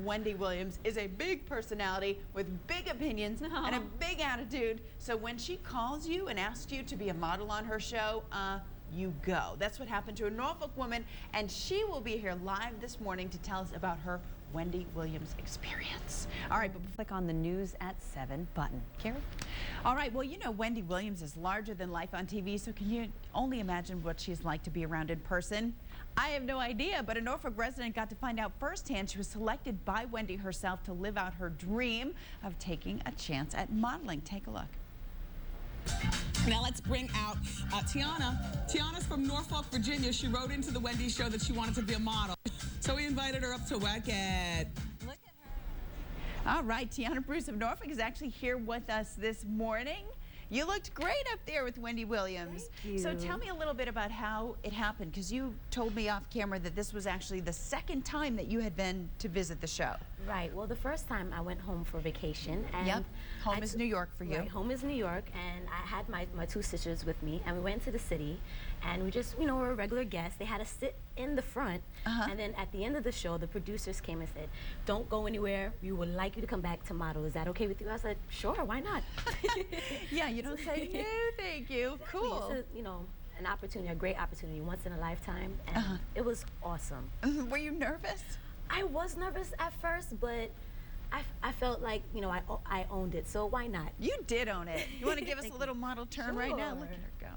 Wendy Williams is a big personality with big opinions and a big attitude. So when she calls you and asks you to be a model on her show, you go. That's what happened to a Norfolk woman, and she will be here live this morning to tell us about her Wendy Williams experience. All right, but Click on the News at 7 button. Kerri? all right, well, you know, Wendy Williams is larger than life on TV, so can you only imagine what she's like to be around in person? I have no idea, but a Norfolk resident got to find out firsthand she was selected by Wendy herself to live out her dream of taking a chance at modeling. Take a look. Now let's bring out Tiannah. Tiannah's from Norfolk, Virginia. She wrote into the Wendy show that she wanted to be a model. So we invited her up to work at. Look at her. All right, Tiannah Bruce of Norfolk is actually here with us this morning. You looked great up there with Wendy Williams. Thank you. So tell me a little bit about how it happened, because you told me off camera that this was actually the second time that you had been to visit the show. Right. Well, the first time I went home for vacation. And Yep. Home is New York for you. Right, home is New York, and I had my two sisters with me, and we went to the city, and we just, you know, we're regular guests. They had us sit in the front, and then at the end of the show, the producers came and said, "Don't go anywhere. We would like you to come back to model. Is that okay with you?" I said, "Sure, why not?" Yeah, you don't say no, thank you. Cool. It's a, you know, an opportunity, a great opportunity, once in a lifetime, and it was awesome. Were you nervous? I was nervous at first, but I felt like, you know, I owned it, so why not? You did own it. You want to give us a little model turn right now? Look at her go.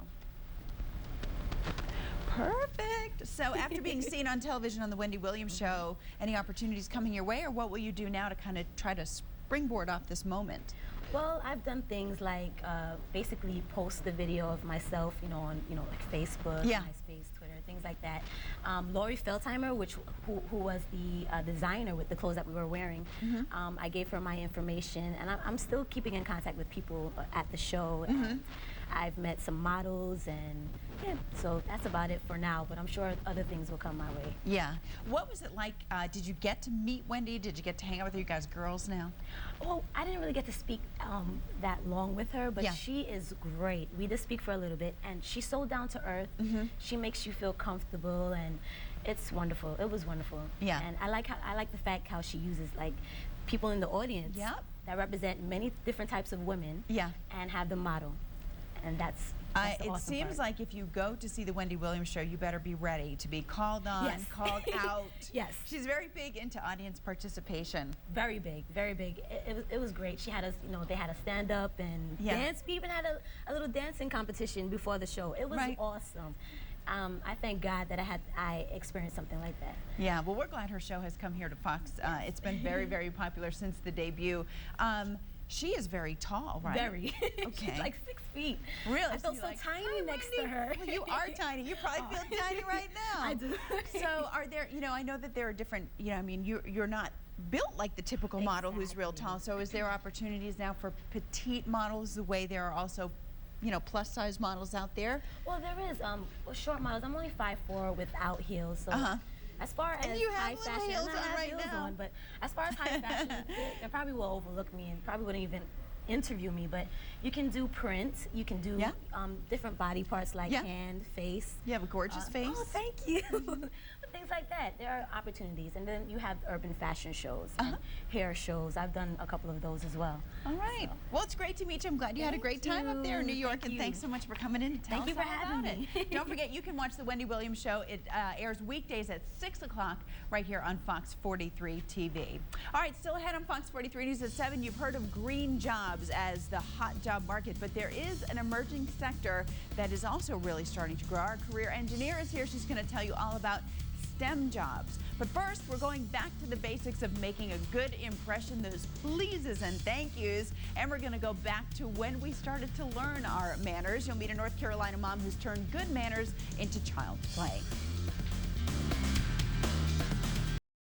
Perfect. So after being seen on television on the Wendy Williams Show, any opportunities coming your way, or what will you do now to kind of try to springboard off this moment? Well, I've done things like basically post the video of myself, you know, on like Facebook, MySpace, Twitter, things like that. Lori Feldheimer, who was the designer with the clothes that we were wearing, I gave her my information, and I'm still keeping in contact with people at the show. I've met some models, and yeah, so that's about it for now, but I'm sure other things will come my way. Yeah. What was it like? Did you get to meet Wendy? Did you get to hang out with her? You guys girls now? Well, I didn't really get to speak that long with her, but she is great. We did speak for a little bit, and she's so down to earth. She makes you feel comfortable, and it's wonderful. It was wonderful. Yeah. And I like the fact how she uses like people in the audience that represent many different types of women. And have them model. And that's the it awesome seems part. like if you go to see the Wendy Williams Show, you better be ready to be called on, called out. She's very big into audience participation. Very big, very big. It was great. She had us, you know, they had a stand up and dance. We even had a little dancing competition before the show. It was awesome. I thank God that I experienced something like that. Yeah, well, we're glad her show has come here to Fox. It's been very, very popular since the debut. She is very tall, right? Very. Okay. She's like 6 feet. Really? I felt so tiny next to her. Well, you are tiny. You probably feel tiny right now. I do. So are there, you know, I know that there are different, you know, I mean, you're not built like the typical model who's real tall. So is there opportunities now for petite models the way there are also, you know, plus size models out there? Well, there is short models. I'm only 5'4" without heels. So as far as high fashion, heels I have right heels now. on, but as far as high fashion, they probably will overlook me and probably wouldn't even interview me. But you can do print, you can do different body parts like hand, face. You have a gorgeous face. Oh, thank you. Things like that. There are opportunities. And then you have urban fashion shows, and hair shows. I've done a couple of those as well. All right. So. Well, it's great to meet you. I'm glad you had a great time up there in New York. And thanks so much for coming in to tell us all about it. Don't forget, you can watch the Wendy Williams Show. It airs weekdays at 6 o'clock right here on Fox 43 TV. All right, still ahead on Fox 43 News at 7. You've heard of green jobs as the hot job market, but there is an emerging sector that is also really starting to grow. Our career engineer is here. She's going to tell you all about STEM jobs. But first, we're going back to the basics of making a good impression, those pleases and thank yous. And we're going to go back to when we started to learn our manners. You'll meet a North Carolina mom who's turned good manners into child's play.